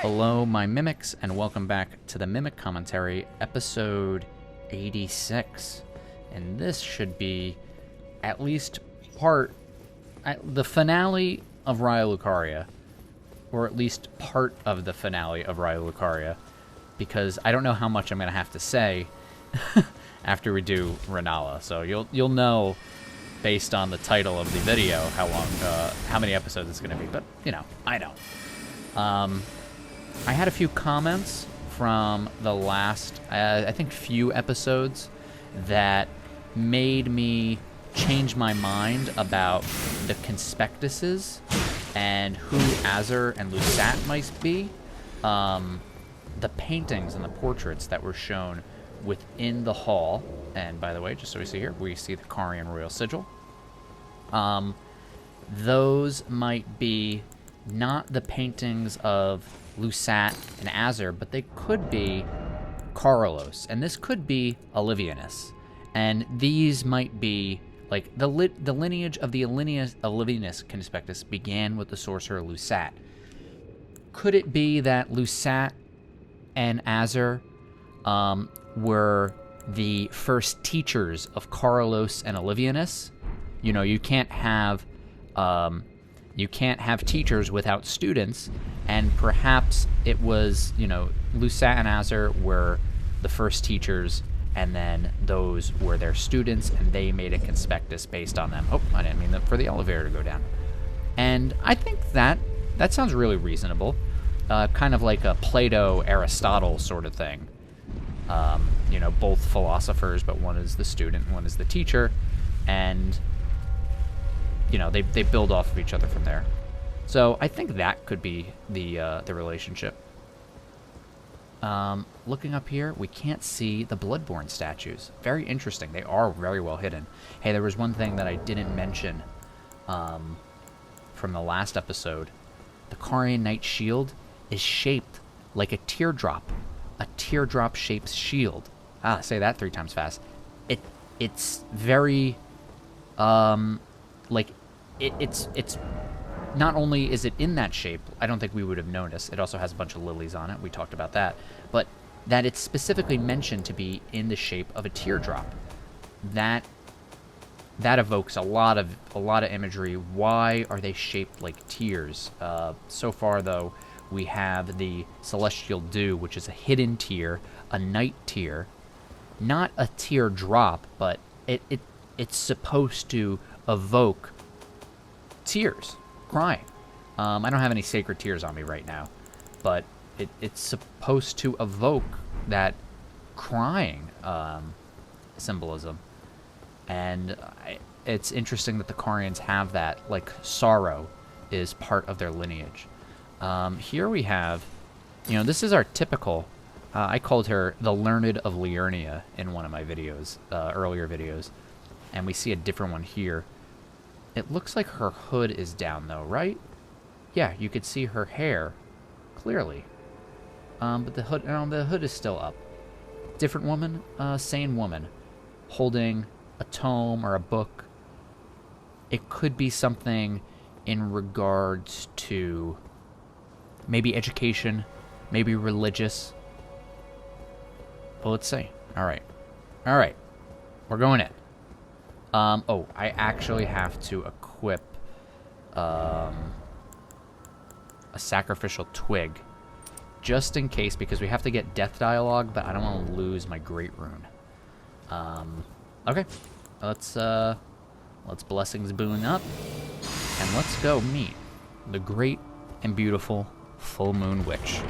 Hello, my mimics, and welcome back to the Mimic Commentary, episode 86. And this should be at least the finale of Raya Lucaria, or at least part of the finale of Raya Lucaria, because I don't know how much I'm going to have to say after we do Rennala. So you'll know based on the title of the video how many episodes it's going to be. But I know. I had a few comments from the last, I think, few episodes that made me change my mind about the conspectuses and who Azur and Lusat might be. The paintings and the portraits that were shown within the hall, and by the way, just so we see here, we see the Carian Royal Sigil. Those might be not the paintings of Lusat and Azur, but they could be Carlos, and this could be Olivianus, and these might be like the lineage of the Olivianus conspectus began with the sorcerer Lusat. Could it be that Lusat and Azur were the first teachers of Carlos and Olivianus? You can't have teachers without students, and perhaps it was, Lusat and Azur were the first teachers, and then those were their students, and they made a conspectus based on them. Oh, I didn't mean for the elevator to go down. And I think that sounds really reasonable, kind of like a Plato-Aristotle sort of thing. Both philosophers, but one is the student, one is the teacher, and they build off of each other from there. So I think that could be the relationship. Looking up here, we can't see the Bloodborne statues. Very interesting. They are very well hidden. Hey, there was one thing that I didn't mention from the last episode. The Carian Knight shield is shaped like a teardrop. A teardrop-shaped shield. Say that 3 times fast. It's very it's not only is it in that shape, I don't think we would have noticed. It also has a bunch of lilies on it. We talked about that. But that it's specifically mentioned to be in the shape of a teardrop. That evokes a lot of imagery. Why are they shaped like tears? So far, though, we have the Celestial Dew, which is a hidden tear, a night tear. Not a teardrop, but it's supposed to evoke tears, crying. I don't have any sacred tears on me right now, but it's supposed to evoke that crying symbolism. And it's interesting that the Carians have that, like sorrow is part of their lineage. Here we have, this is our typical, I called her the Learned of Liurnia in one of my videos, earlier videos, and we see a different one here. It looks like her hood is down, though, right? Yeah, you could see her hair clearly. But the hood is still up. Different woman, sane woman, holding a tome or a book. It could be something in regards to maybe education, maybe religious. But let's see. All right. We're going in. I actually have to equip a sacrificial twig, just in case, because we have to get death dialogue, but I don't want to lose my great rune. Okay, let's blessings boon up, and let's go meet the great and beautiful full moon witch.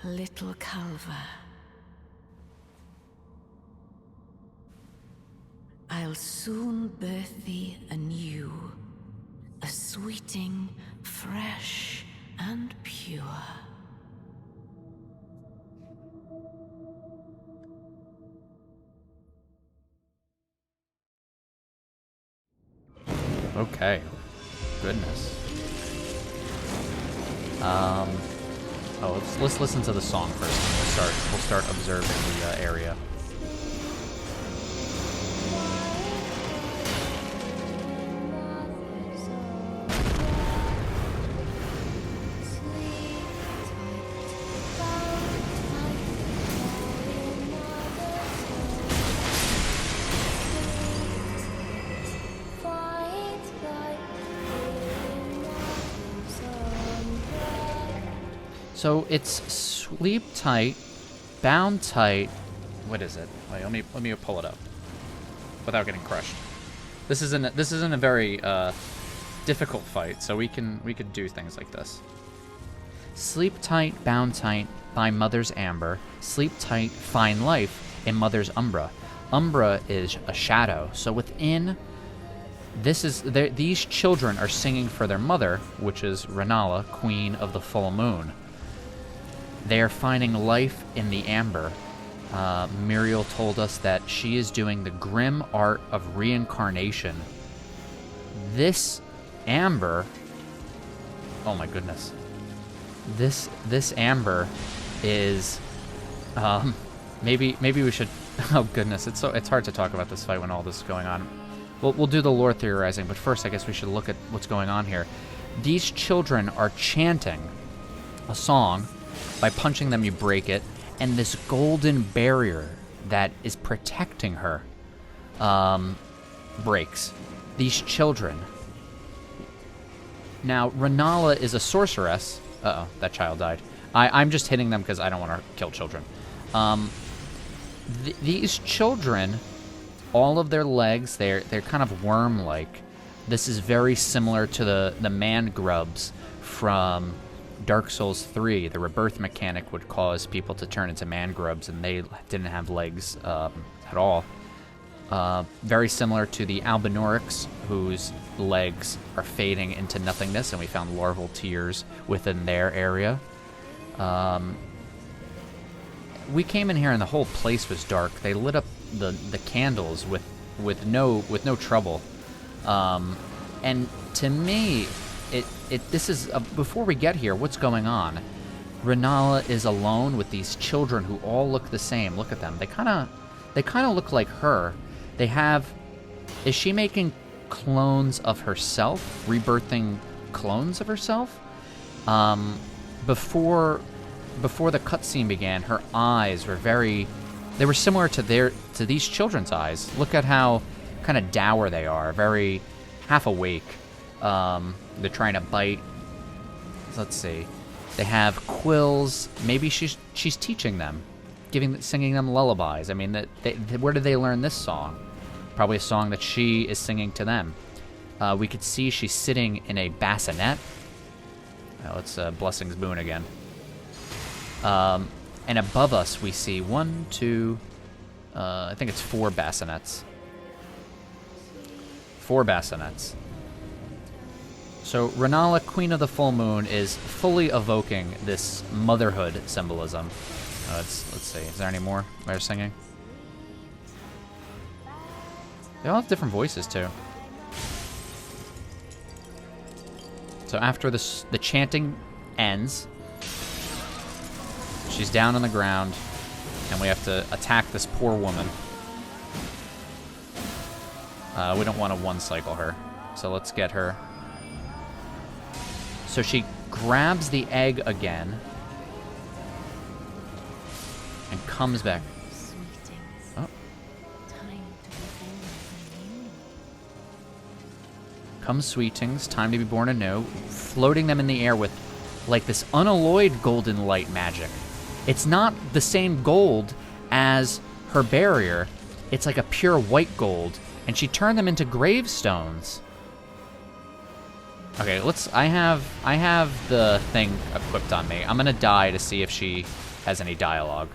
little Calva. I'll soon birth thee anew, a sweeting, fresh and pure. Okay. Goodness. Oh, let's listen to the song first, and we'll start observing the area. So it's sleep tight, bound tight. What is it? Wait, let me pull it up without getting crushed. This isn't a very difficult fight, so we could do things like this. Sleep tight, bound tight by Mother's Amber. Sleep tight, fine life in Mother's Umbra. Umbra is a shadow, so within these children are singing for their mother, which is Rennala, Queen of the Full Moon. They are finding life in the amber. Muriel told us that she is doing the grim art of reincarnation. This amber, oh my goodness, this amber is, maybe we should. Oh goodness, it's hard to talk about this fight when all this is going on. We'll do the lore theorizing, but first I guess we should look at what's going on here. These children are chanting a song. By punching them, you break it, and this golden barrier that is protecting her breaks. These children. Now, Rennala is a sorceress. Uh-oh, that child died. I'm just hitting them because I don't want to kill children. These children, all of their legs, they're kind of worm-like. This is very similar to the man grubs from Dark Souls 3. The rebirth mechanic would cause people to turn into man grubs, and they didn't have legs at all. Very similar to the Albinorics, whose legs are fading into nothingness, and we found larval tears within their area. We came in here and the whole place was dark. They lit up the candles with no trouble. And to me, this is before we get here, what's going on? Rennala is alone with these children who all look the same. Look at them. They kind of look like her. Is she making clones of herself, rebirthing clones of herself? Before the cutscene began, her eyes were they were similar to these children's eyes. Look at how kind of dour they are, very half awake. They're trying to bite. Let's see. They have quills. Maybe she's teaching them, singing them lullabies. I mean, where did they learn this song? Probably a song that she is singing to them. We could see she's sitting in a bassinet. Let's Blessing's Boon again. And above us we see I think it's 4 bassinets. 4 bassinets. So Rennala, Queen of the Full Moon, is fully evoking this motherhood symbolism. Let's see. Is there any more they're singing? They all have different voices too. So after the chanting ends, she's down on the ground, and we have to attack this poor woman. We don't want to one-cycle her, so let's get her. So she grabs the egg again and comes back. Oh. Come sweetings, time to be born anew, floating them in the air with like this unalloyed golden light magic. It's not the same gold as her barrier. It's like a pure white gold, and she turned them into gravestones. Okay, I have the thing equipped on me. I'm gonna die to see if she has any dialogue.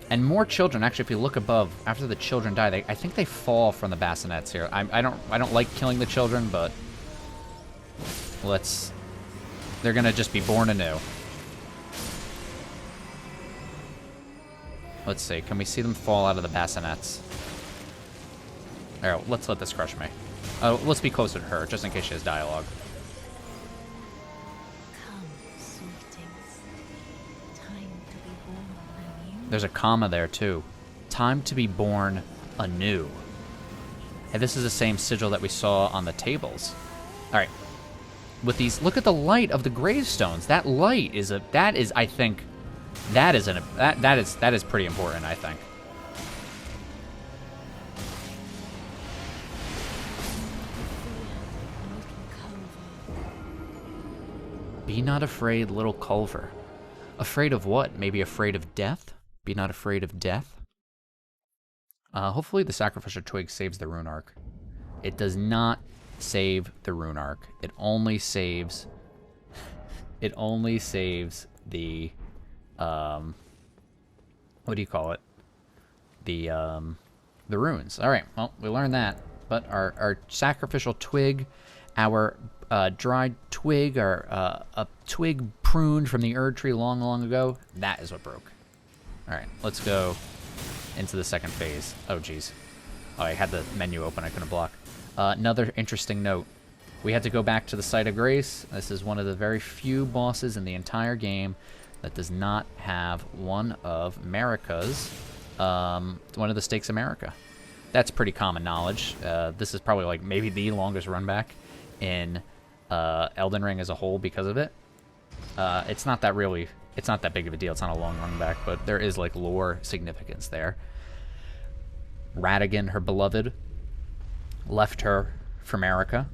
And more children. Actually, if you look above, after the children die, I think they fall from the bassinets here. I don't like killing the children, but they're gonna just be born anew. Let's see. Can we see them fall out of the bassinets? All right, let's let this crush me. Oh, let's be closer to her, just in case she has dialogue. Come, sweetings. Time to be born anew. There's a comma there, too. Time to be born anew. And this is the same sigil that we saw on the tables. All right. With these, look at the light of the gravestones. That light is that is pretty important, I think. Be not afraid, little Culver. Afraid of what? Maybe afraid of death? Be not afraid of death? Hopefully the sacrificial twig saves the rune arc. It does not save the rune arc. It only saves the what do you call it? The runes. All right. Well, we learned that. But our sacrificial twig, our dried twig, or a twig pruned from the Erd tree long, long ago, that is what broke. All right. Let's go into the second phase. Oh, geez. Oh, I had the menu open. I couldn't block. Another interesting note. We had to go back to the Site of Grace. This is one of the very few bosses in the entire game that does not have one of Marika's, one of the stakes of Marika. That's pretty common knowledge. This is probably like maybe the longest run back in Elden Ring as a whole because of it. It's not that big of a deal. It's not a long run back, but there is like lore significance there. Radagon, her beloved, left her for Marika.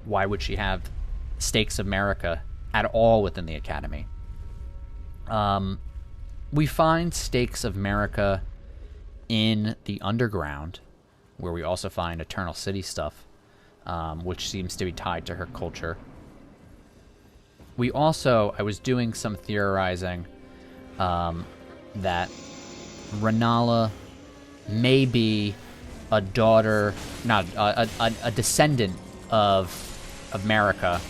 Why would she have stakes of Marika at all within the Academy? We find stakes of Marika in the underground, where we also find Eternal City stuff, which seems to be tied to her culture. We also, I was doing some theorizing that Rennala may be a daughter, not a descendant of Marika,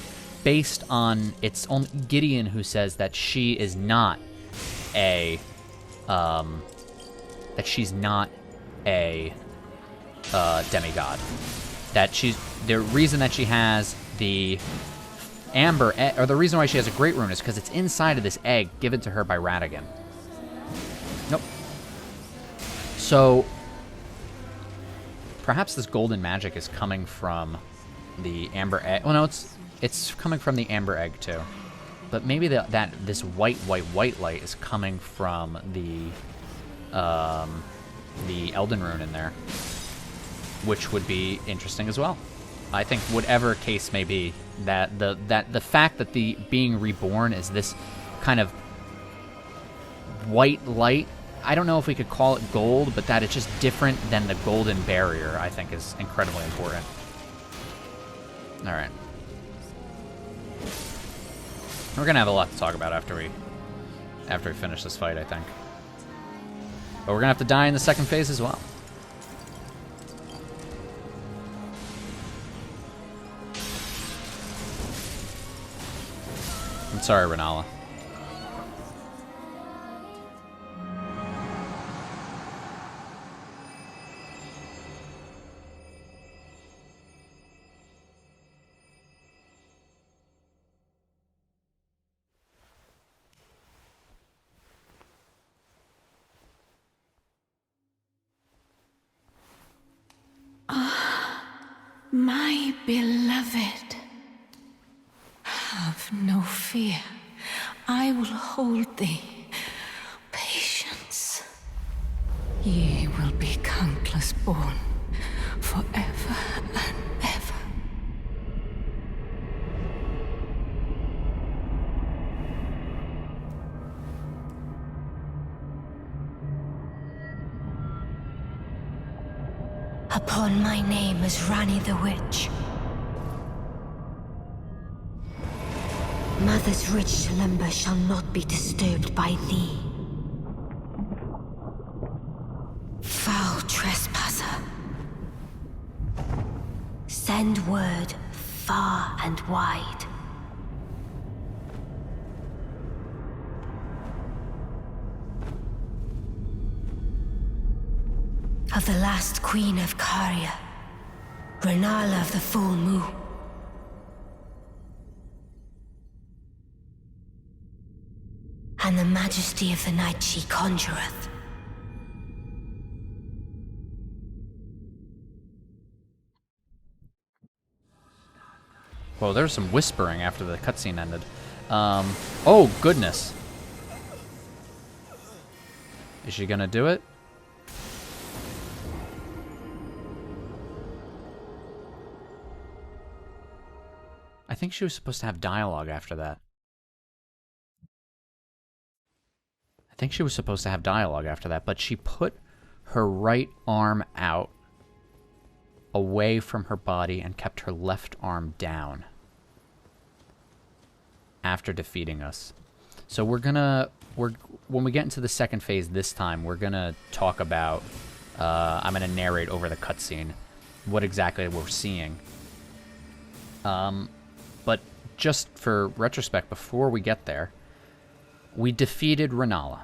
based on its own Gideon, who says that she is not a demigod. That she's the reason that she has the amber, or the reason why she has a great rune is because it's inside of this egg given to her by Radagon. Nope. So perhaps this golden magic is coming from the amber egg. Well, no, it's coming from the amber egg too. But maybe this white light is coming from the Elden Rune in there, which would be interesting as well. I think whatever case may be, that the fact that the being reborn is this kind of white light, I don't know if we could call it gold, but that it's just different than the golden barrier, I think is incredibly important. All right. We're gonna have a lot to talk about after we finish this fight, I think. But we're gonna have to die in the second phase as well. I'm sorry, Rennala. My beloved, have no fear. I will hold thee. Patience. Ye will be countless born, forever and ever. Upon my name is Rani the Witch. Mother's rich slumber shall not be disturbed by thee. Foul trespasser. Send word far and wide. Of the last queen of Caria, Rennala of the full moon. And the majesty of the night she conjureth. Well, there was some whispering after the cutscene ended. Oh, goodness. Is she gonna do it? I think she was supposed to have dialogue after that. I think she was supposed to have dialogue after that, but she put her right arm out away from her body and kept her left arm down after defeating us. So when we get into the second phase this time, we're gonna talk about, I'm gonna narrate over the cutscene what exactly we're seeing. But just for retrospect, before we get there, we defeated Rennala.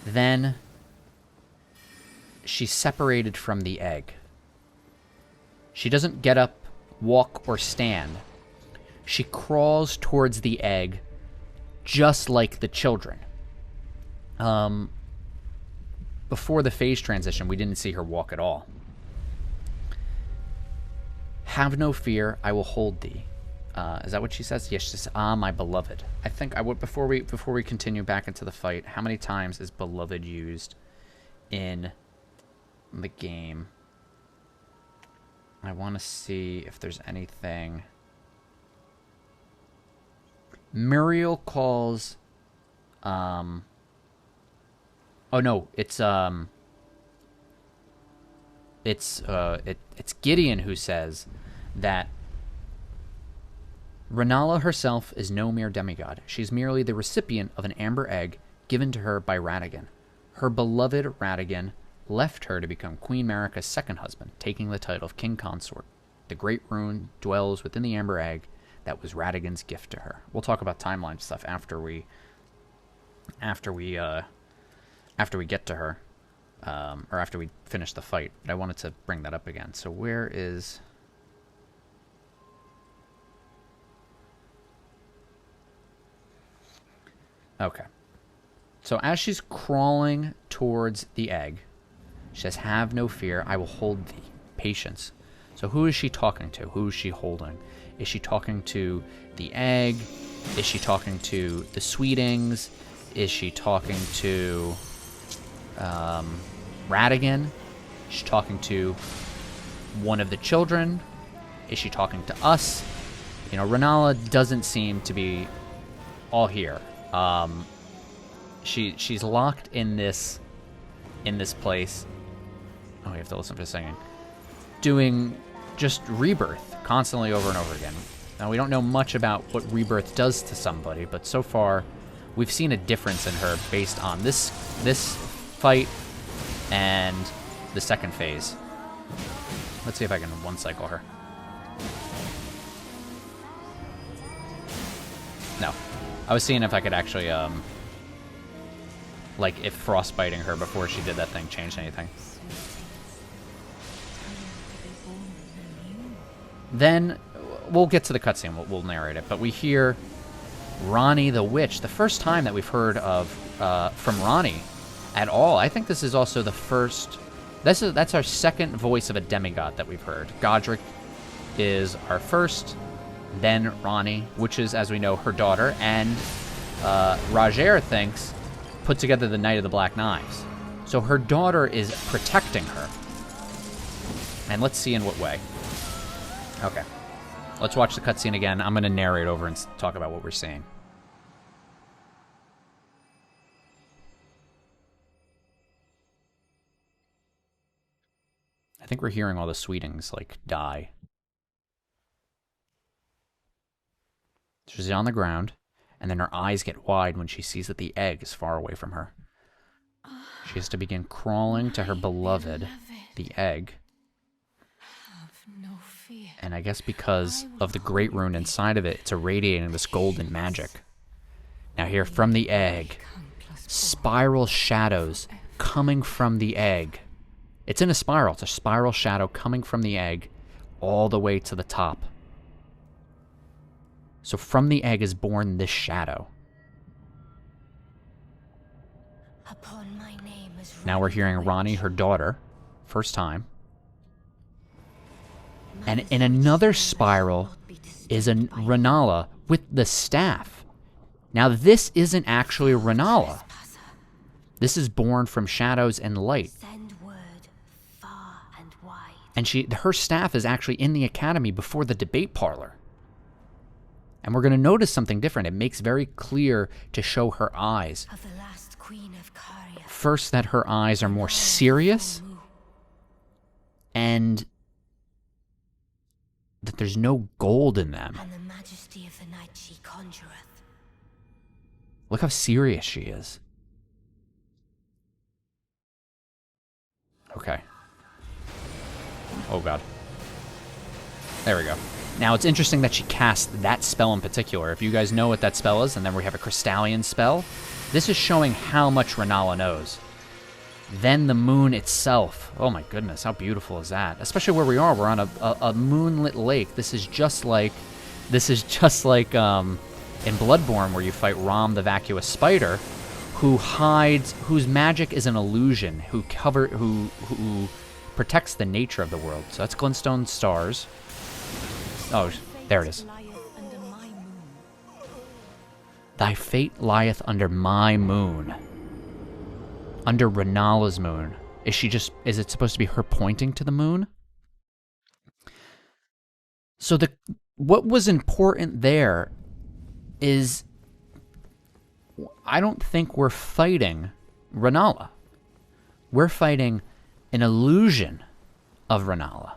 Then she's separated from the egg. She doesn't get up, walk, or stand. She crawls towards the egg just like the children. Before the phase transition, we didn't see her walk at all. Have no fear, I will hold thee. Is that what she says? Yes, she says, ah, my beloved. I think I would, before we continue back into the fight, how many times is beloved used in the game? I want to see if there's anything. Muriel calls, oh no, it's Gideon who says that Rennala herself is no mere demigod. She's merely the recipient of an amber egg given to her by Radagon. Her beloved Radagon left her to become Queen Marika's second husband, taking the title of King Consort. The great rune dwells within the amber egg that was Radagon's gift to her. We'll talk about timeline stuff after we get to her, or after we finish the fight. But I wanted to bring that up again. So where is? Okay. So as she's crawling towards the egg, she says, have no fear, I will hold thee. Patience. So who is she talking to? Who is she holding? Is she talking to the egg? Is she talking to the Sweetings? Is she talking to Radagon? Is she talking to one of the children? Is she talking to us? You know, Rennala doesn't seem to be all here. She's locked in this place. Oh, you have to listen for the singing. Doing just rebirth constantly over and over again. Now, we don't know much about what rebirth does to somebody, but so far we've seen a difference in her based on this fight and the second phase. Let's see if I can one-cycle her. No. I was seeing if I could actually, like, if frostbiting her before she did that thing changed anything. Then, we'll get to the cutscene, we'll narrate it, but we hear Ranni the Witch, the first time that we've heard of, from Ranni at all. I think this is also the first, that's our second voice of a demigod that we've heard. Godric is our first, then Ranni, which is, as we know, her daughter, and Roger thinks put together the Knight of the Black Knives. So her daughter is protecting her. And let's see in what way. Okay. Let's watch the cutscene again. I'm going to narrate over and talk about what we're seeing. I think we're hearing all the Sweetings, like, die. There's She's on the ground, and then her eyes get wide when she sees that the egg is far away from her. She has to begin crawling to her beloved, the egg. And I guess because of the great rune inside of it, it's irradiating this golden magic. Now here, from the egg, spiral shadows coming from the egg. It's in a spiral. It's a spiral shadow coming from the egg all the way to the top. So from the egg is born this shadow. Now we're hearing Ranni, her daughter, first time. And in another spiral is a Rennala with the staff. Now this isn't actually Rennala. This is born from shadows and light. And her staff is actually in the academy before the debate parlor. And we're going to notice something different. It makes very clear to show her eyes. First, that her eyes are more serious, and that there's no gold in them. And the majesty of the night she conjureth. Look how serious she is. Okay. Oh god. There we go. Now it's interesting that she cast that spell in particular. If you guys know what that spell is, and then we have a Crystallian spell, this is showing how much Rennala knows. Then the moon itself. Oh my goodness, how beautiful is that? Especially where we are. We're on a moonlit lake. This is just like in Bloodborne, where you fight Rom the vacuous spider, whose magic is an illusion, who protects the nature of the world. So that's Glintstone stars. Oh, there it is. Thy fate lieth under my moon. Under Rennala's moon. Is it supposed to be her pointing to the moon? So what was important there is, I don't think we're fighting Rennala. We're fighting an illusion of Rennala.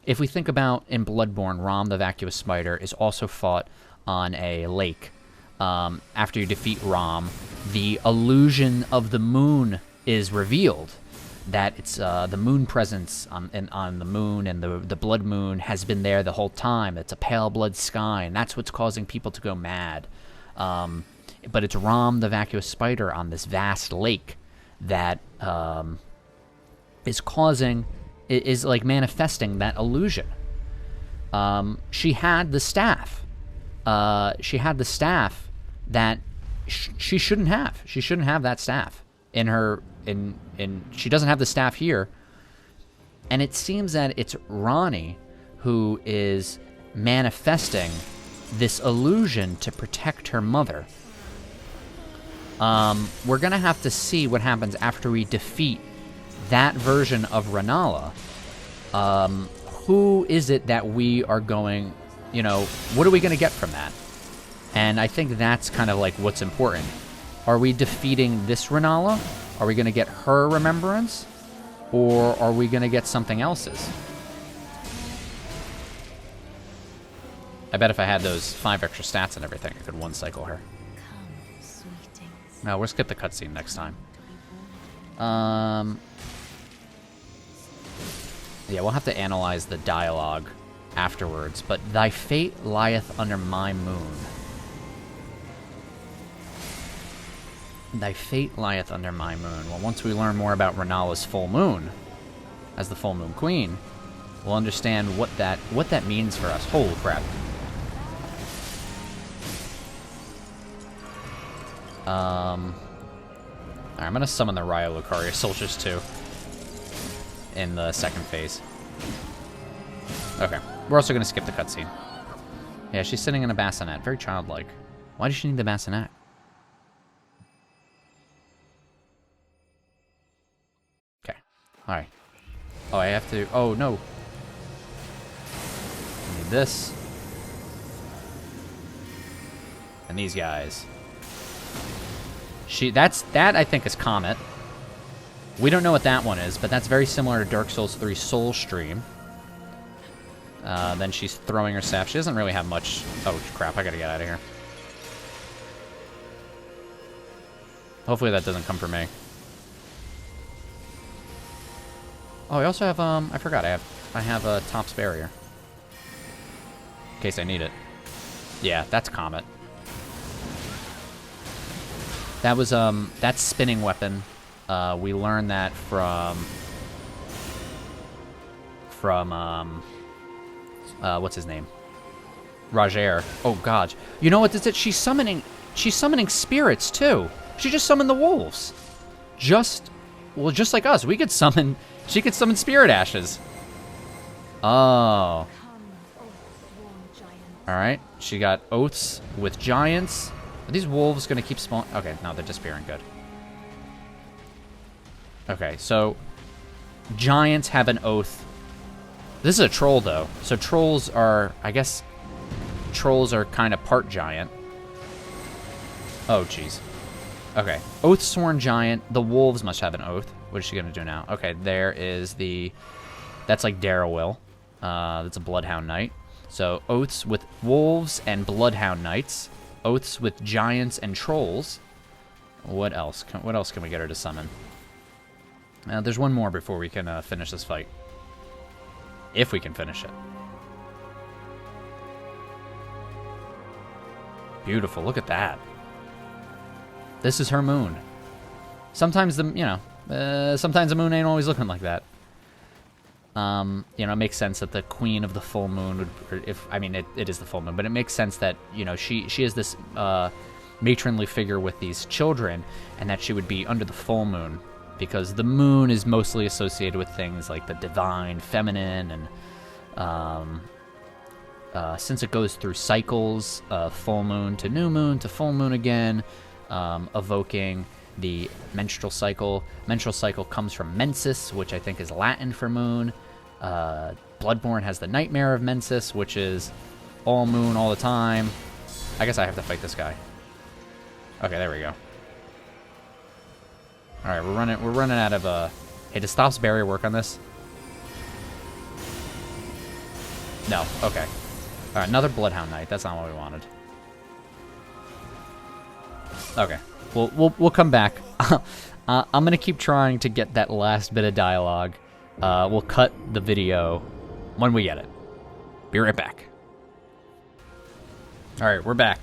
If we think about in Bloodborne, Rom the vacuous spider is also fought on a lake. After you defeat Rom, the illusion of the moon is revealed. That it's the moon presence on the moon, and the blood moon has been there the whole time. It's a pale blood sky, and that's what's causing people to go mad. But it's Rom the vacuous spider on this vast lake that is like manifesting that illusion. She had the staff. That she shouldn't have. She shouldn't have that staff in her. She doesn't have the staff here. And it seems that it's Ranni who is manifesting this illusion to protect her mother. We're gonna have to see what happens after we defeat that version of Rennala. Who is it that we are going, what are we gonna get from that? And I think that's kind of like what's important. Are we defeating this Rennala? Are we going to get her remembrance? Or are we going to get something else's? I bet if I had those 5 extra stats and everything, I could one-cycle her. No, we'll skip the cutscene next time. Yeah, we'll have to analyze the dialogue afterwards. But thy fate lieth under my moon. Thy fate lieth under my moon. Well, once we learn more about Rennala's full moon, as the full moon queen, we'll understand what that means for us. Holy crap. Alright, I'm gonna summon the Raya Lucaria soldiers too in the second phase. Okay, we're also gonna skip the cutscene. Yeah, she's sitting in a bassinet, very childlike. Why does she need the bassinet? Alright. Oh, I have to... Oh, no. I need this. And these guys. That I think is Comet. We don't know what that one is, but that's very similar to Dark Souls 3 Soul Stream. Then she's throwing her staff. She doesn't really have much. Oh, crap. I gotta get out of here. Hopefully that doesn't come for me. Oh, I also have, I forgot. I have a Top's Barrier. In case I need it. Yeah, that's Comet. That was, that's Spinning Weapon. We learned that from, what's his name? Roger. Oh, God. You know what is it? She's summoning spirits, too. She just summoned the wolves. Just like us. We could summon, she could summon spirit ashes. Oh. Alright. She got oaths with giants. Are these wolves going to keep spawning? Okay, no, they're disappearing. Good. Okay, so giants have an oath. This is a troll, though. So trolls are, I guess, trolls are kind of part giant. Oh, jeez. Okay. Oath sworn giant. The wolves must have an oath. What is she going to do now? Okay, there is the... That's like Darrowwill. That's a Bloodhound Knight. So oaths with wolves and Bloodhound Knights. Oaths with giants and trolls. What else? What else can we get her to summon? There's one more before we can finish this fight. If we can finish it. Beautiful. Look at that. This is her moon. Sometimes sometimes the moon ain't always looking like that. It makes sense that the queen of the full moon would, it is the full moon, but it makes sense that, she is this matronly figure with these children, and that she would be under the full moon, because the moon is mostly associated with things like the divine feminine, and since it goes through cycles, full moon to new moon to full moon again, evoking the menstrual cycle. Menstrual cycle comes from mensis, which I think is Latin for moon. Bloodborne has the nightmare of mensis, which is all moon all the time. I guess I have to fight this guy. Okay, there we go. All right, we're running out of Hey, does Stops Barrier work on this? No. Okay. All right, another Bloodhound Knight. That's not what we wanted. Okay. We'll come back. I'm gonna keep trying to get that last bit of dialogue. We'll cut the video when we get it. Be right back. All right, we're back.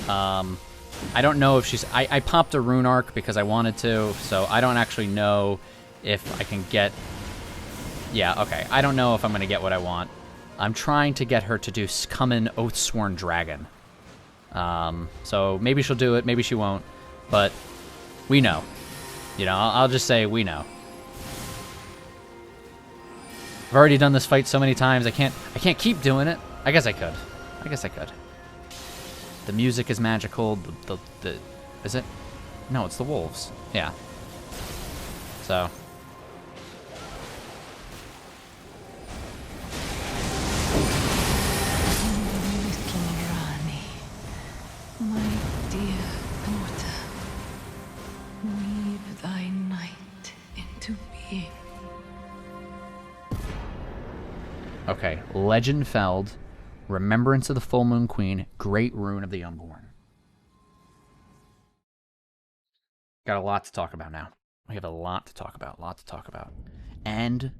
I don't know if she's... I popped a rune arc because I wanted to, so I don't actually know if I can get... Yeah, okay. I don't know if I'm gonna get what I want. I'm trying to get her to do Summon Oathsworn Dragon. So maybe she'll do it, maybe she won't. But we know. I'll just say we know. I've already done this fight so many times. I can't keep doing it. I guess I could. The music is magical. Is it? No, it's the wolves. Yeah. So. Okay, Legendfeld, Remembrance of the Full Moon Queen, Great Rune of the Unborn. Got a lot to talk about now. We have a lot to talk about. And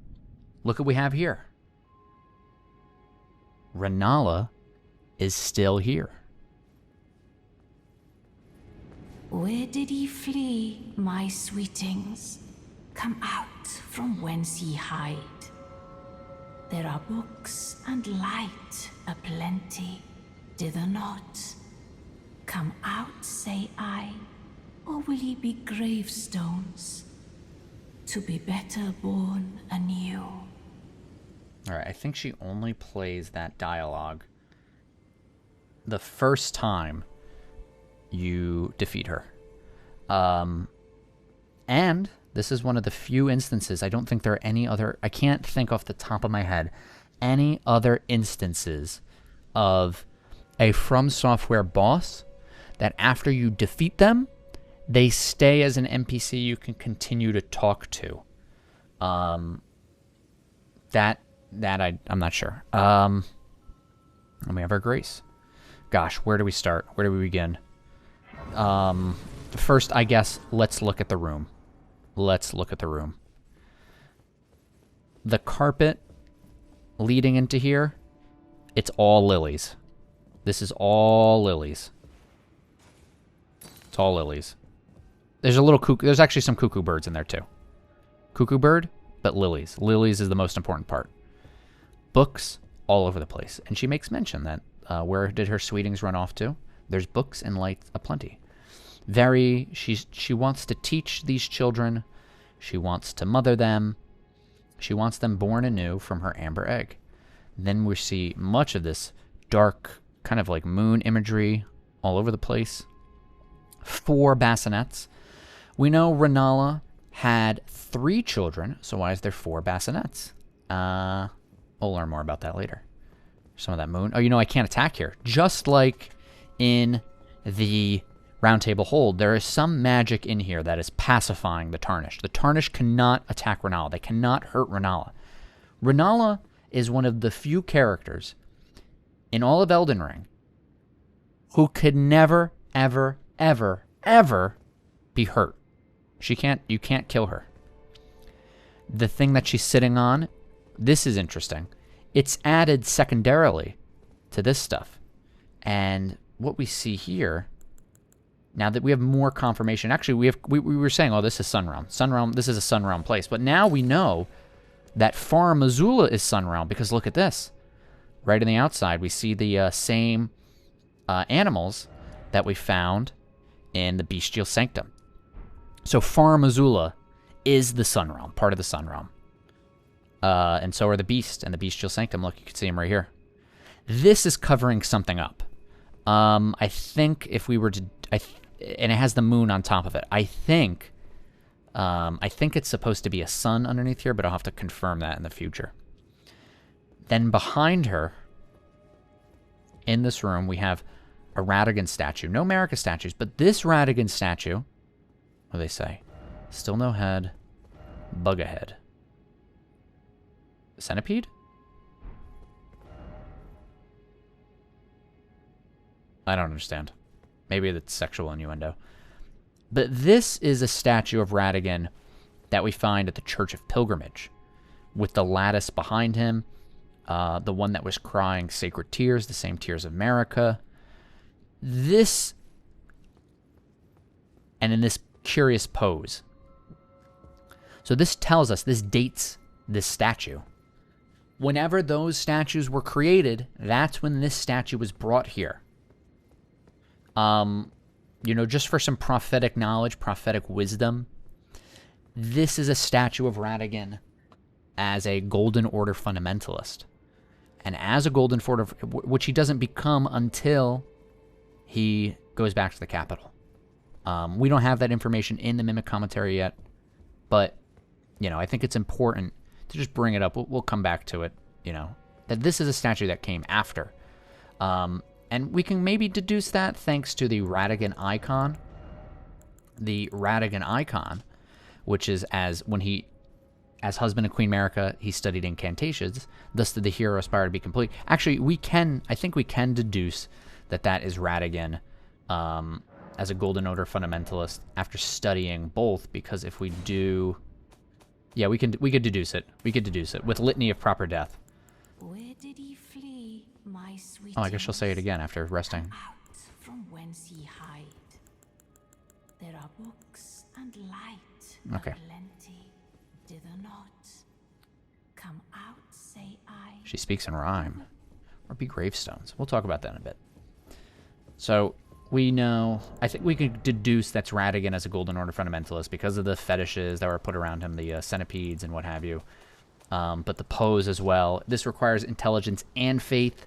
look what we have here. Rennala is still here. Where did ye flee, my sweetings? Come out from whence ye hide. There are books and light aplenty, dither not. Come out, say I, or will ye be gravestones, to be better born anew? Alright, I think she only plays that dialogue the first time you defeat her. And this is one of the few instances, I don't think there are any other, I can't think off the top of my head, any other instances of a From Software boss that after you defeat them, they stay as an NPC you can continue to talk to. That That I'm not sure. And we have our grace. Gosh, where do we start? Where do we begin? First, I guess, let's look at the room. Let's look at the room. The carpet leading into here, it's all lilies. This is all lilies. It's all lilies. There's a little cuckoo. There's actually some cuckoo birds in there, too. Cuckoo bird, but lilies. Lilies is the most important part. Books all over the place. And she makes mention that where did her sweetings run off to? There's books and light aplenty. She wants to teach these children. She wants to mother them. She wants them born anew from her amber egg. Then we see much of this dark, kind of like moon imagery all over the place. 4 bassinets. We know Rennala had 3 children, so why is there 4 bassinets? We'll learn more about that later. Some of that moon. Oh, I can't attack here. Just like in the Round Table Hold, there is some magic in here that is pacifying the Tarnished. The Tarnished cannot attack Rennala. They cannot hurt Rennala. Rennala is one of the few characters in all of Elden Ring who could never, ever, ever, ever be hurt. You can't kill her. The thing that she's sitting on, this is interesting. It's added secondarily to this stuff. And what we see here, now that we have more confirmation, actually we were saying, oh, this is Sunrealm. Sunrealm, this is a Sunrealm place. But now we know that Far Missoula is Sunrealm, because look at this. Right on the outside, we see the same animals that we found in the Bestial Sanctum. So Far Missoula is the Sunrealm, part of the Sunrealm. And so are the Beast and the Bestial Sanctum. Look, you can see them right here. This is covering something up. I think if we were to... and it has the moon on top of it. I think it's supposed to be a sun underneath here, but I'll have to confirm that in the future. Then behind her, in this room, we have a Radagon statue. No Marika statues, but this Radagon statue, what do they say? Still no head, bug ahead. Centipede? I don't understand. Maybe it's sexual innuendo. But this is a statue of Radagon that we find at the Church of Pilgrimage, with the lattice behind him, the one that was crying sacred tears, the same tears of Marika. This, and in this curious pose. So this tells us, this dates this statue. Whenever those statues were created, that's when this statue was brought here. Just for some prophetic knowledge, prophetic wisdom, this is a statue of Radagon as a Golden Order fundamentalist. And as a Golden Order, which he doesn't become until he goes back to the capital. We don't have that information in the Mimic commentary yet, but, I think it's important to just bring it up. We'll come back to it, that this is a statue that came after. And we can maybe deduce that thanks to the Radagon icon. The Radagon icon, which is as husband of Queen Marika, he studied incantations, thus did the hero aspire to be complete. Actually, I think we can deduce that is Radagon as a Golden Order fundamentalist after studying both, because if we do... Yeah, we could deduce it. We could deduce it with Litany of Proper Death. Where did he flee, my sweet? Oh, I guess she'll say it again after resting. Come out from whence ye hide. There are books and light. Okay. Plenty, dither not. Come out, say I. She speaks in rhyme. Or be gravestones. We'll talk about that in a bit. So we know, I think we could deduce that's Radagon as a Golden Order fundamentalist because of the fetishes that were put around him, the centipedes and what have you. But the pose as well. This requires intelligence and faith.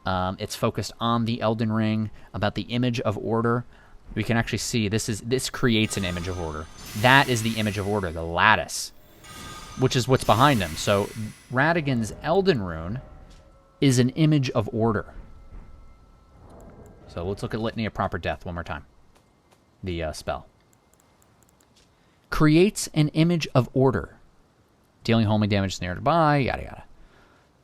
It's focused on the Elden Ring, about the image of order. We can actually see this creates an image of order. That is the image of order, the lattice, which is what's behind him. So Radagon's Elden Rune is an image of order. So let's look at Litany of Proper Death one more time. The spell. Creates an image of order. Dealing homing damage nearby, yada yada.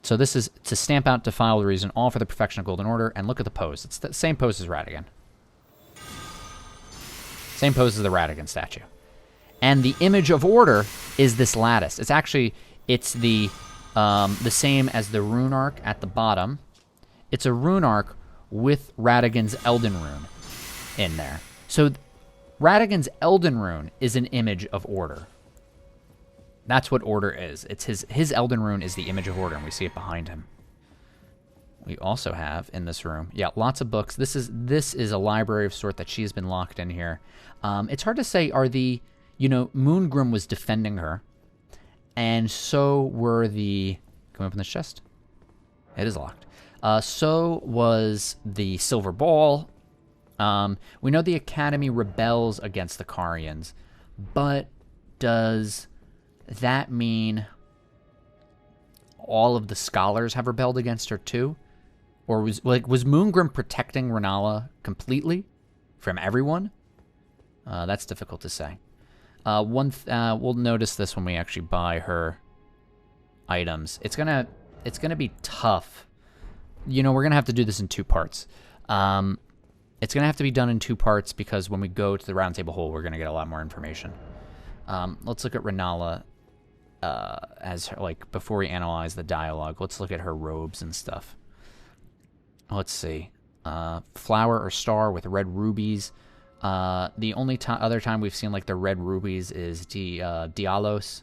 So this is to stamp out defiled reason, all for the perfection of golden order. And look at the pose. It's the same pose as Radigan. Same pose as the Radigan statue. And the image of order is this lattice. It's actually, it's the same as the rune arc at the bottom. It's a rune arc with Radigan's Elden Rune in there. So Radigan's Elden Rune is an image of order. That's what order is. It's his Elden Rune is the image of order, and we see it behind him. We also have in this room, yeah, lots of books. This is a library of sort that she's been locked in here. It's hard to say. Moongrim was defending her, and so were the. Can we open this chest? It is locked. So was the Silver Ball. We know the Academy rebels against the Carians, but does that mean all of the scholars have rebelled against her too? Or was Moongrim protecting Rennala completely from everyone? That's difficult to say. We'll notice this when we actually buy her items. It's gonna be tough. We're gonna have to do this in 2 parts. It's gonna have to be done in 2 parts because when we go to the roundtable hole, we're gonna get a lot more information. Let's look at Rennala as her, before we analyze the dialogue. Let's look at her robes and stuff. Let's see. Flower or star with red rubies. The only other time we've seen the red rubies is Dialos.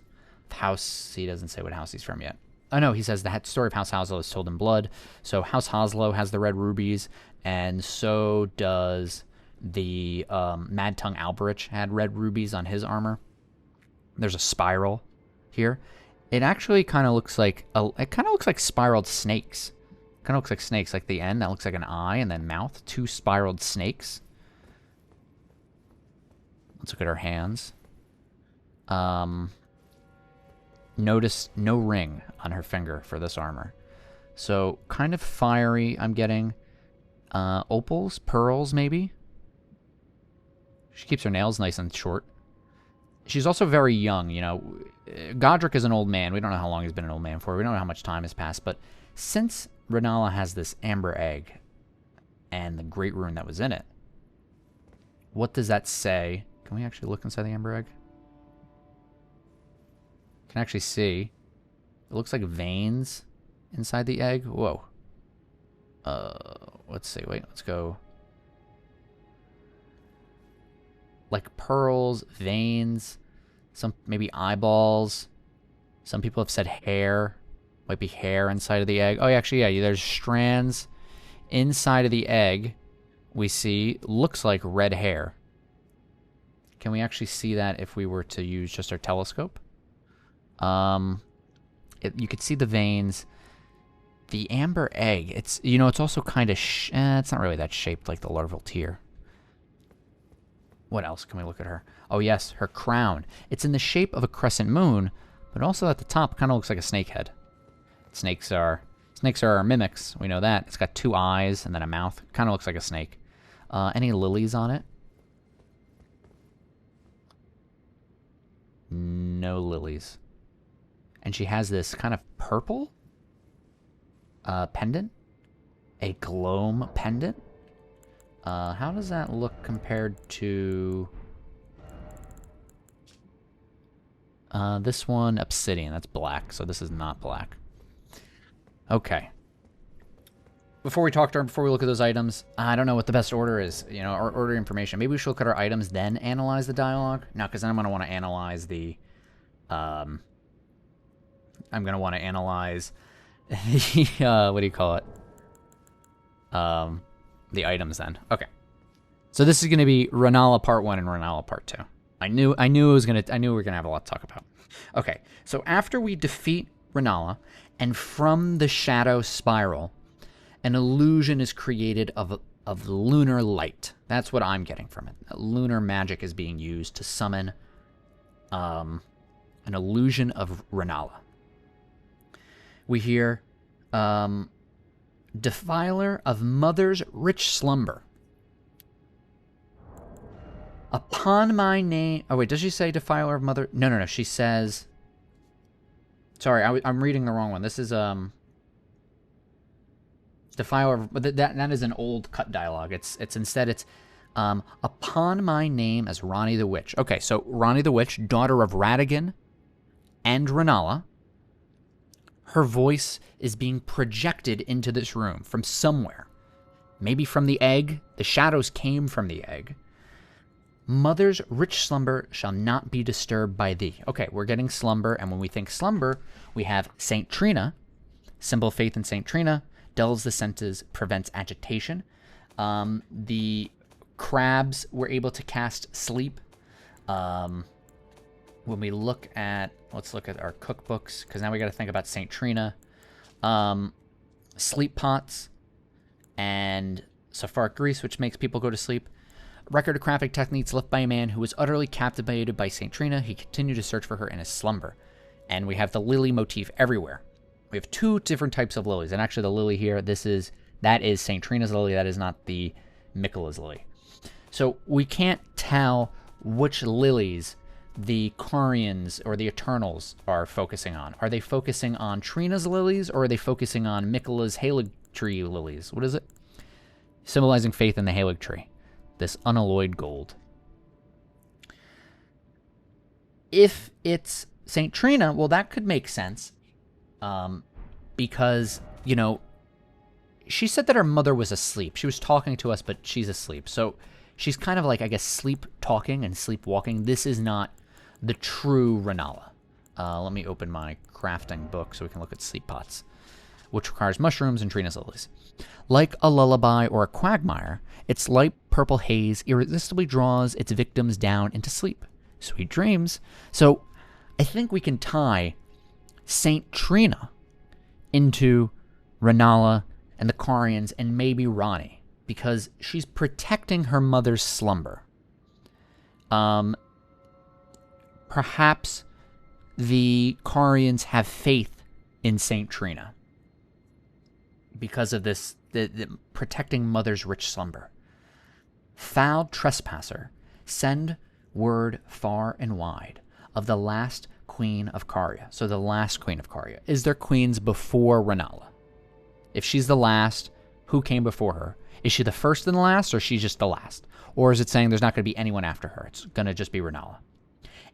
House, he doesn't say what house he's from yet. Oh no, he says the story of House Hoslow is told in blood. So House Hoslow has the red rubies, and so does the Mad Tongue Alberich had red rubies on his armor. There's a spiral here. It actually kind of looks like spiraled snakes. Kind of looks like snakes, like the end that looks like an eye and then mouth. 2 spiraled snakes. Let's look at her hands. Notice no ring on her finger for this armor. So kind of fiery, I'm getting. Opals, pearls maybe. She keeps her nails nice and short. She's also very young, Godric is an old man. We don't know how long he's been an old man for. We don't know how much time has passed. But since Rennala has this amber egg and the great rune that was in it, what does that say? Can we actually look inside the amber egg? Can actually see. It looks like veins inside the egg. Whoa. Let's see. Wait, let's go. Like pearls, veins, some maybe eyeballs. Some people have said hair. Might be hair inside of the egg. Oh, yeah, actually, yeah, there's strands inside of the egg. We see looks like red hair. Can we actually see that if we were to use just our telescope? You could see the veins. The amber egg, it's also kind of it's not really that shaped like the larval tear. What else can we look at her? Oh yes, her crown. It's in the shape of a crescent moon, but also at the top kind of looks like a snake head. Snakes are our mimics. We know that. It's got 2 eyes and then a mouth. Kind of looks like a snake. Any lilies on it? No lilies. And she has this kind of purple pendant. A gloam pendant. How does that look compared to this one? Obsidian. That's black, so this is not black. Okay. Before we talk to her, before we look at those items, I don't know what the best order is. Our order information. Maybe we should look at our items, then analyze the dialogue. No, because then I'm going to want to analyze the... I'm going to want to analyze the... what do you call it? The items then. Okay. So this is going to be Rennala Part 1 and Rennala Part 2. I knew we were going to have a lot to talk about. Okay. So after we defeat Rennala, and from the shadow spiral, an illusion is created of lunar light. That's what I'm getting from it. Lunar magic is being used to summon an illusion of Rennala. We hear Defiler of Mother's Rich Slumber. Upon my name... Oh, wait, does she say Defiler of Mother... No. She says... Sorry, I'm reading the wrong one. This is, but that is an old cut dialogue. It's instead it's upon my name as Ronnie the Witch. Okay, so Ronnie the Witch, daughter of Radigan and Rennala, her voice is being projected into this room from somewhere. Maybe from the egg. The shadows came from the egg. Mother's rich slumber shall not be disturbed by thee. Okay, we're getting slumber, and when we think slumber, we have Saint Trina, symbol of faith in Saint Trina, dulls the senses, prevents agitation. The crabs were able to cast sleep. When we look at, let's look at our cookbooks, because now we got to think about Saint Trina. Sleep pots and sulfuric grease, which makes people go to sleep. Record of crafting techniques left by a man who was utterly captivated by Saint Trina. He continued to search for her in his slumber. And we have the lily motif everywhere. We have two different types of lilies. And actually the lily here, that is Saint Trina's lily. That is not the Miquela's lily. So we can't tell which lilies the Carians or the Eternals are focusing on. Are they focusing on Trina's lilies, or are they focusing on Miquela's Halig tree lilies? What is it? Symbolizing faith in the Halig tree. This unalloyed gold. If it's St. Trina, well, that could make sense. Because, she said that her mother was asleep. She was talking to us, but she's asleep. So she's kind of like, I guess, sleep talking and sleep walking. This is not the true Rennala. Let me open my crafting book so we can look at sleep pots, which requires mushrooms and Trina's lilies. Like a lullaby or a quagmire, its light purple haze irresistibly draws its victims down into sleep. Sweet dreams. So I think we can tie Saint Trina into Rennala and the Carians and maybe Ronnie, because she's protecting her mother's slumber. Perhaps the Carians have faith in Saint Trina because of this, the protecting mother's rich slumber. Foul trespasser, send word far and wide of the last queen of Caria. So the last queen of Caria. Is there queens before Rennala? If she's the last, who came before her? Is she the first and the last, or is she just the last? Or is it saying there's not going to be anyone after her? It's going to just be Rennala.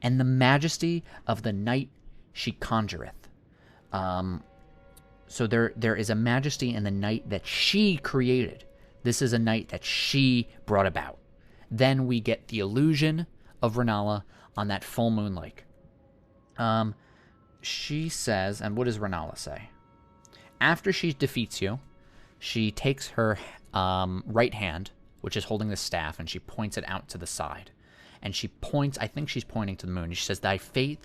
And the majesty of the night she conjureth. So there is a majesty in the night that she created. This is a night that she brought about. Then we get the illusion of Rennala on that full moon lake. She says, and what does Rennala say? After she defeats you, she takes her right hand, which is holding the staff, and she points it out to the side. And she points, I think she's pointing to the moon. She says, thy fate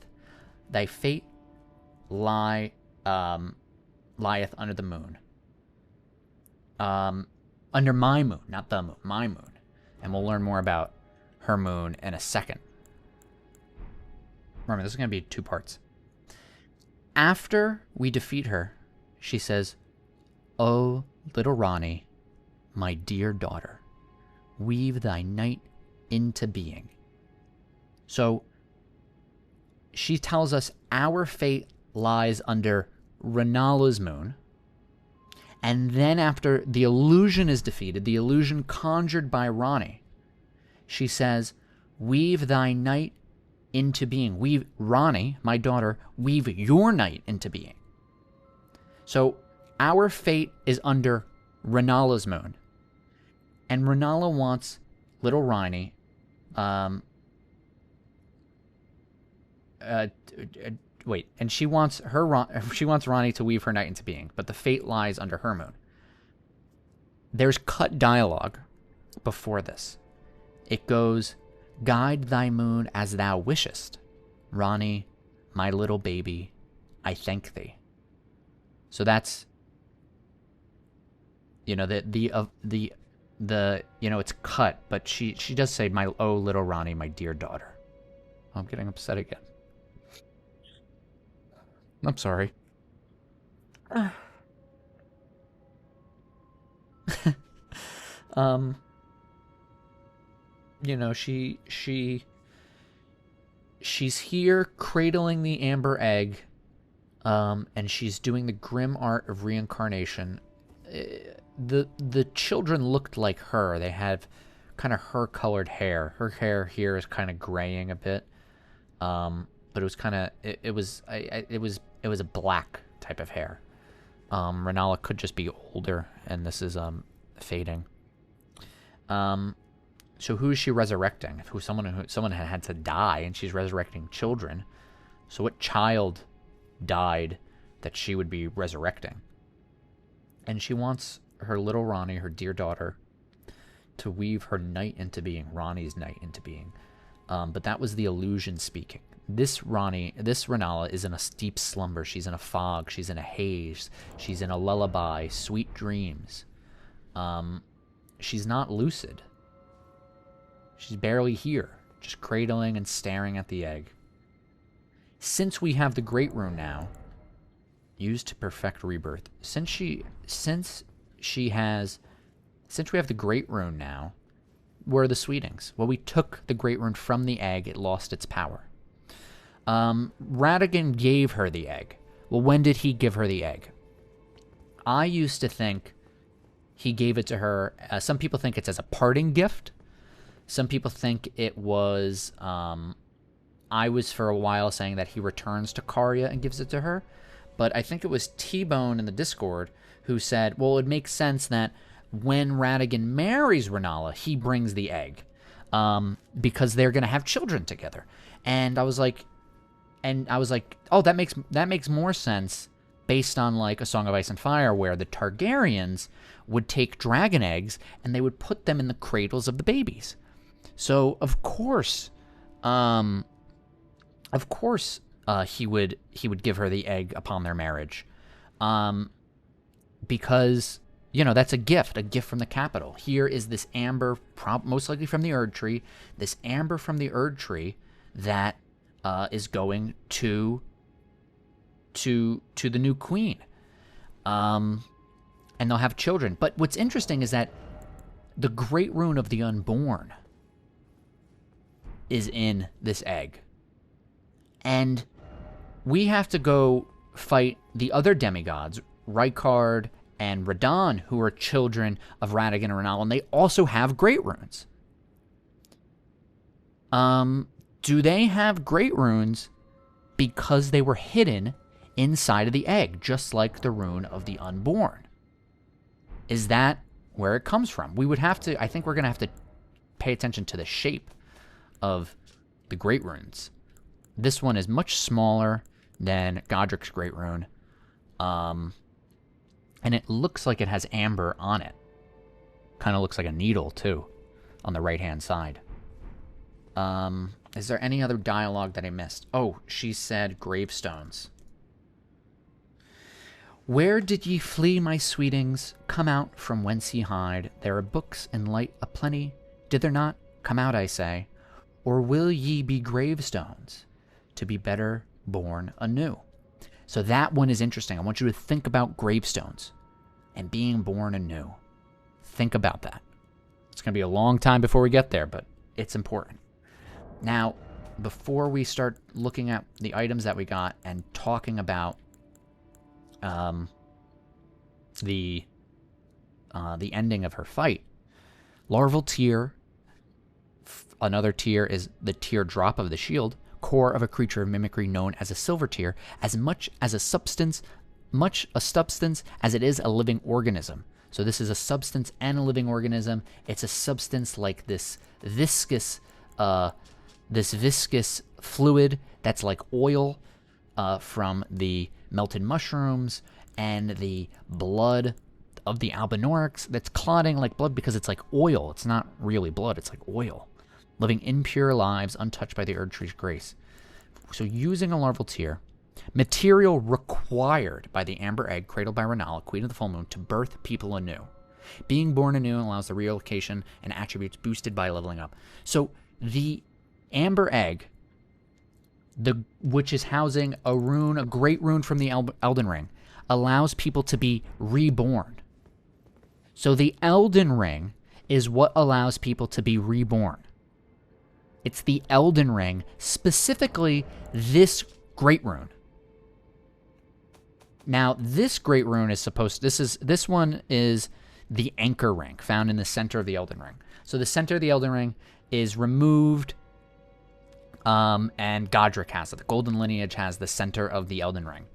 lieth under the moon. Under my moon, not the moon, my moon. And we'll learn more about her moon in a second. Remember, this is going to be 2 parts. After we defeat her, she says, "O little Ronnie, my dear daughter, weave thy night into being." So she tells us our fate lies under Rennala's moon. And then after the illusion is defeated, the illusion conjured by Ronnie, she says, weave thy night into being. Weave, Ronnie, my daughter, weave your night into being. So our fate is under Rennala's moon. And Rennala wants little Ronnie, and she wants Ronnie to weave her night into being, but the fate lies under her moon. There's cut dialogue before this. It goes, "Guide thy moon as thou wishest, Ronnie, my little baby, I thank thee." So that's, it's cut, but she does say, "My oh little Ronnie, my dear daughter." I'm getting upset again. I'm sorry. She's here cradling the amber egg, and she's doing the grim art of reincarnation. the children looked like her. They had kind of her colored hair. Her hair here is kind of graying a bit. But it was kind of it was a black type of hair. Rennala could just be older, and this is fading. So who is she resurrecting? Someone had to die, and she's resurrecting children. So what child died that she would be resurrecting? And she wants her little Ronnie, her dear daughter, to weave her night into being, Ronnie's night into being. But that was the illusion speaking. This Rennala is in a deep slumber. She's in a fog. She's in a haze. She's in a lullaby, sweet dreams. She's not lucid. She's barely here, just cradling and staring at the egg. Since we have the Great Rune now, used to perfect rebirth, since we have the Great Rune now, where are the Sweetings? Well, we took the Great Rune from the egg. It lost its power. Radagon gave her the egg. Well, when did he give her the egg? I used to think he gave it to her. Some people think it's as a parting gift. Some people think it was... I was for a while saying that he returns to Lucaria and gives it to her. But I think it was T-Bone in the Discord who said, well, it makes sense that when Radagon marries Rennala, he brings the egg. Because they're going to have children together. And I was like, oh, that makes more sense based on like A Song of Ice and Fire, where the Targaryens would take dragon eggs and they would put them in the cradles of the babies. So of course, he would give her the egg upon their marriage, because that's a gift from the capital. Here is this amber, most likely from the Erd Tree, this amber from the Erd Tree that is going to the new queen, and they'll have children. But what's interesting is that the Great Rune of the Unborn is in this egg. And we have to go fight the other demigods, Rykard and Radahn, who are children of Radagon and Rennala, and they also have Great Runes. Do they have Great Runes because they were hidden inside of the egg, just like the Rune of the Unborn? Is that where it comes from? I think we're going to have to pay attention to the shape of the Great Runes. This one is much smaller than Godric's Great Rune. And it looks like it has amber on it. Kind of looks like a needle, too, on the right-hand side. Is there any other dialogue that I missed? Oh, she said gravestones. Where did ye flee, my sweetings? Come out from whence ye hide. There are books and light aplenty. Did there not? Come out, I say. Or will ye be gravestones, to be better born anew? So that one is interesting. I want you to think about gravestones and being born anew. Think about that. It's going to be a long time before we get there, but it's important. Now, before we start looking at the items that we got and talking about the ending of her fight, larval tear. Another tear is the teardrop of the shield, core of a creature of mimicry known as a silver tear, as much a substance as it is a living organism. So this is a substance and a living organism. It's a substance like this viscous fluid that's like oil from the melted mushrooms and the blood of the Albinorics that's clotting like blood because it's like oil. It's not really blood, it's like oil. Living impure lives untouched by the Erd Tree's grace. So using a larval tear, material required by the amber egg cradled by Rennala, Queen of the Full Moon, to birth people anew. Being born anew allows the relocation and attributes boosted by leveling up. So the amber egg, which is housing a rune, a great rune from the Elden Ring, allows people to be reborn. So the Elden Ring is what allows people to be reborn. It's the Elden Ring, specifically this Great Rune. Now, this Great Rune is this one is the anchor ring found in the center of the Elden Ring. So the center of the Elden Ring is removed, and Godric has it. The Golden Lineage has the center of the Elden Ring.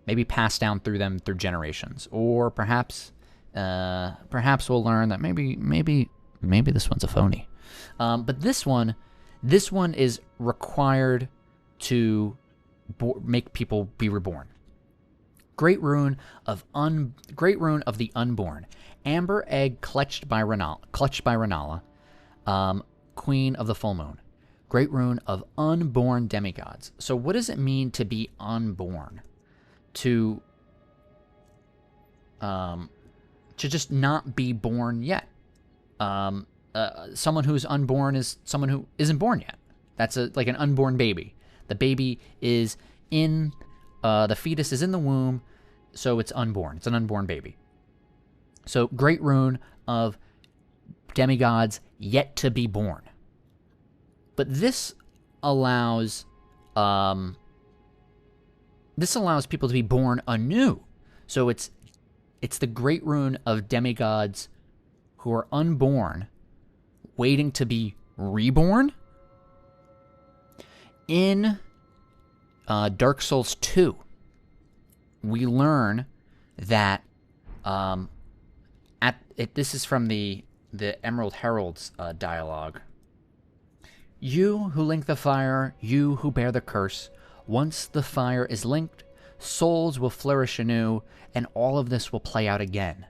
Maybe passed down through them through generations. Or perhaps we'll learn that maybe this one's a phony. But this one is required to make people be reborn. Great rune of the unborn. Amber egg clutched by Rennala, queen of the full moon. Great rune of unborn demigods. So what does it mean to be unborn? To just not be born yet. Someone who's unborn is someone who isn't born yet. That's like an unborn baby. The baby is in, the fetus is in the womb, so it's unborn. It's an unborn baby. So great rune of demigods yet to be born. But this allows people to be born anew. So it's the great rune of demigods who are unborn, waiting to be reborn. In Dark Souls 2, we learn that this is from the Emerald Herald's dialogue. You who link the fire, you who bear the curse, once the fire is linked, souls will flourish anew, and all of this will play out again.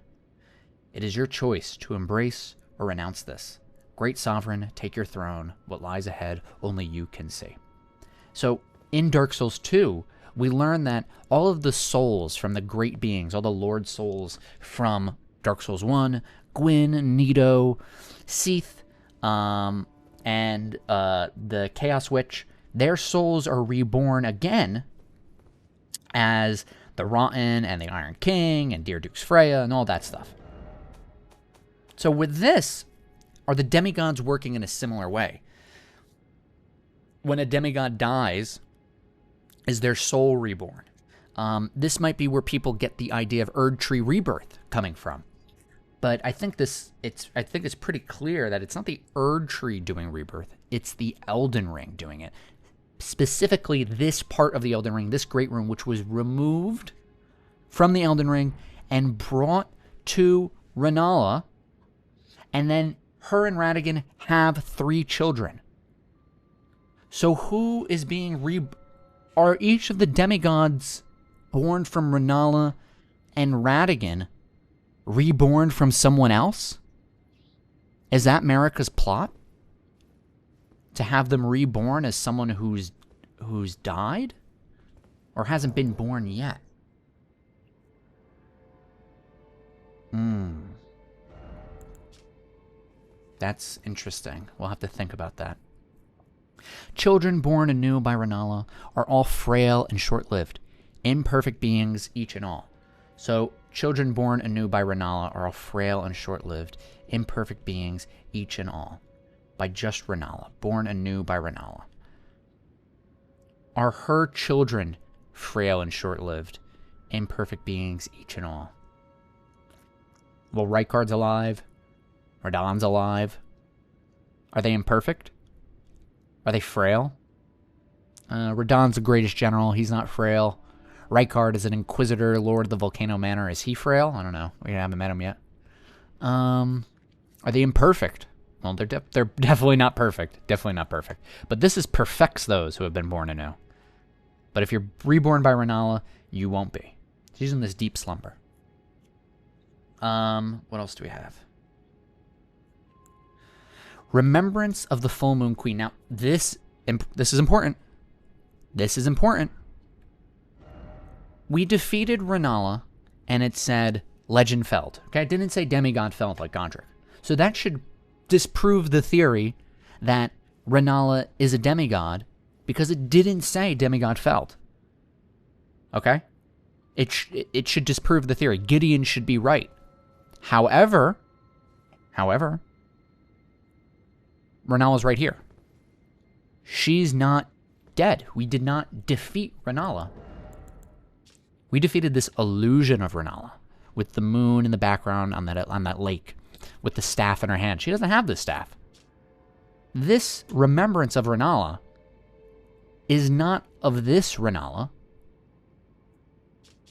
It is your choice to embrace or renounce this. Great Sovereign, take your throne. What lies ahead, only you can see. So, in Dark Souls 2, we learn that all of the souls from the great beings, all the Lord souls from Dark Souls 1, Gwyn, Nito, Seath, and the Chaos Witch, their souls are reborn again as the Rotten and the Iron King and Dear Dukes Freya and all that stuff. So with this, are the demigods working in a similar way? When a demigod dies, is their soul reborn? This might be where people get the idea of Erd Tree rebirth coming from. But I think it's pretty clear that it's not the Erd Tree doing rebirth, it's the Elden Ring doing it. Specifically, this part of the Elden Ring, this great rune, which was removed from the Elden Ring and brought to Rennala, and then her and Radagon have 3 children. So who is being are each of the demigods born from Rennala and Radagon reborn from someone else? Is that Marika's plot? To have them reborn as someone who's died? Or hasn't been born yet? That's interesting. We'll have to think about that. Children born anew by Rennala are all frail and short-lived, imperfect beings, each and all. So, children born anew by Rennala are all frail and short-lived, imperfect beings, each and all. By just Rennala, born anew by Rennala. Are her children frail and short-lived, imperfect beings, each and all? Well, Rykard's alive. Radagon's alive. Are they imperfect? Are they frail? Radagon's the greatest general. He's not frail. Rykard is an inquisitor, lord of the Volcano Manor. Is he frail? I don't know. We haven't met him yet. Are they imperfect? Well, they're definitely not perfect. Definitely not perfect. But this perfects those who have been born anew. But if you're reborn by Rennala, you won't be. She's in this deep slumber. What else do we have? Remembrance of the Full Moon Queen. Now, this is important. This is important. We defeated Rennala, and it said Legend Feld. Okay, it didn't say Demigod Feld like Gondrick. So that should disprove the theory that Rennala is a demigod, because it didn't say Demigod Feld. Okay? It should disprove the theory. Gideon should be right. However, Rennala's right here. She's not dead. We did not defeat Rennala. We defeated this illusion of Rennala, with the moon in the background on that lake, with the staff in her hand. She doesn't have this staff. This remembrance of Rennala is not of this Rennala.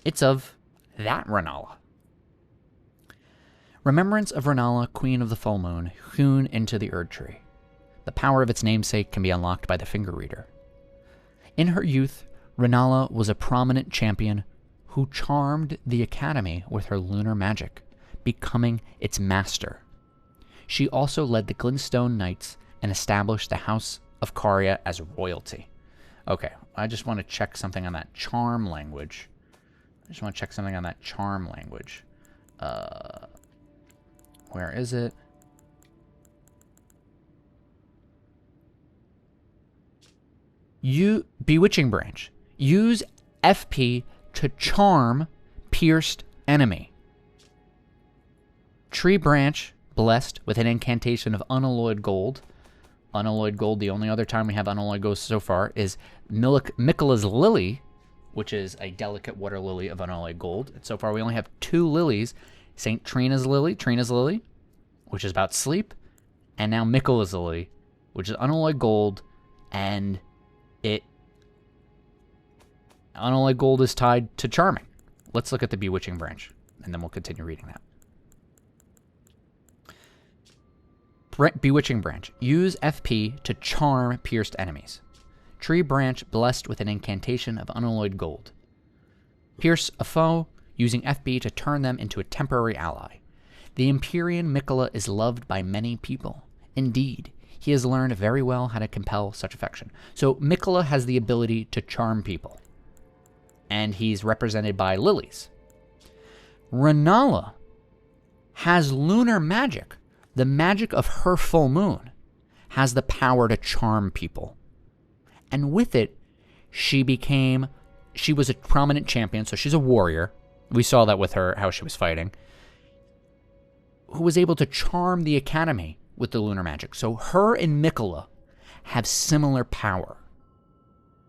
It's of that Rennala. Remembrance of Rennala, Queen of the Full Moon, hewn into the Erd Tree. The power of its namesake can be unlocked by the finger reader. In her youth, Rennala was a prominent champion who charmed the Academy with her lunar magic, becoming its master. She also led the Glintstone Knights and established the House of Caria as royalty. Okay, I just want to check something on that charm language. Where is it? Bewitching Branch. Use FP to charm pierced enemy. Tree Branch, blessed with an incantation of unalloyed gold. Unalloyed gold, the only other time we have unalloyed gold so far is Miquella's Lily, which is a delicate water lily of unalloyed gold. And so far we only have 2 lilies. St. Trina's Lily, which is about sleep, and now Miquella's Lily, which is unalloyed gold, and unalloyed gold is tied to charming. Let's look at the Bewitching Branch, and then we'll continue reading that. Bewitching Branch. Use FP to charm pierced enemies. Tree Branch blessed with an incantation of unalloyed gold. Pierce a foe, using FP to turn them into a temporary ally. The Empyrean Miquella is loved by many people. Indeed, he has learned very well how to compel such affection. So Miquella has the ability to charm people, and he's represented by lilies. Rennala has lunar magic. The magic of her full moon has the power to charm people. And with it, she was a prominent champion, so she's a warrior. We saw that with her, how she was fighting, who was able to charm the Academy with the lunar magic. So her and Miquella have similar power.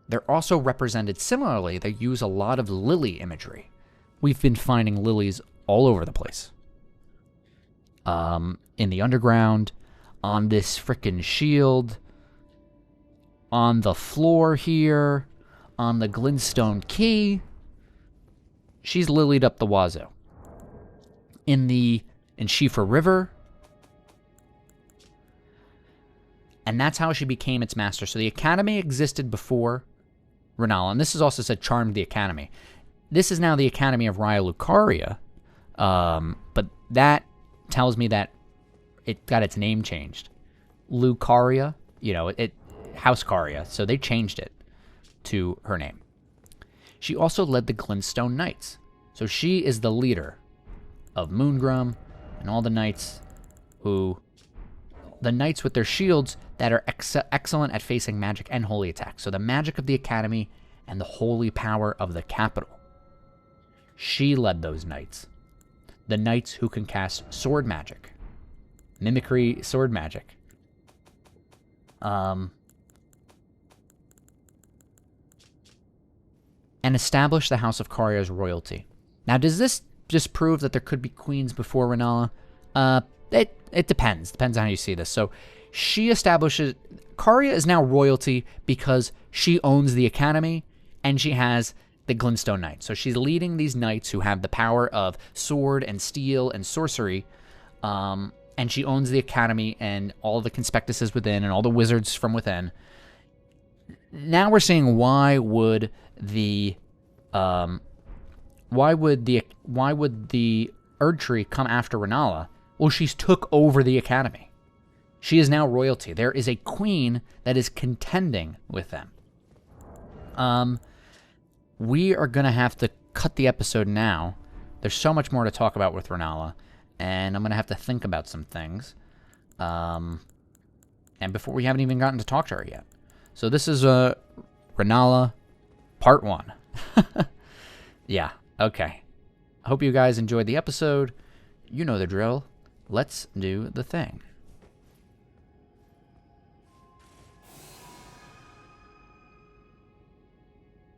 They're also represented similarly. They use a lot of lily imagery. We've been finding lilies all over the place. In the underground, on this frickin' shield, on the floor here, on the glintstone key. She's lilied up the wazoo. In Shifa River. And that's how she became its master. So the Academy existed before Rennala. And this is also said charmed the Academy. This is now the Academy of Raya Lucaria. But that tells me that it got its name changed. Lucaria, House Caria. So they changed it to her name. She also led the Glintstone Knights. So she is the leader of Moongrum and all the knights the knights with their shields that are excellent at facing magic and holy attack. So the magic of the Academy and the holy power of the capital. She led those knights. The knights who can cast sword magic. Mimicry sword magic. And establish the House of Caria's royalty. Now, does this just prove that there could be queens before Rennala? It depends. Depends on how you see this. So she establishes... Caria is now royalty because she owns the Academy and she has the Glintstone Knights. So she's leading these knights who have the power of sword and steel and sorcery. And she owns the Academy and all the conspectuses within and all the wizards from within. Now we're seeing why would the Erd Tree come after Rennala? Well, she's took over the Academy. She is now royalty. There is a queen that is contending with them. We are going to have to cut the episode now. There's so much more to talk about with Rennala, and I'm going to have to think about some things. And before we haven't even gotten to talk to her yet. So this is Rennala Part 1. Yeah, okay. I hope you guys enjoyed the episode. You know the drill. Let's do the thing.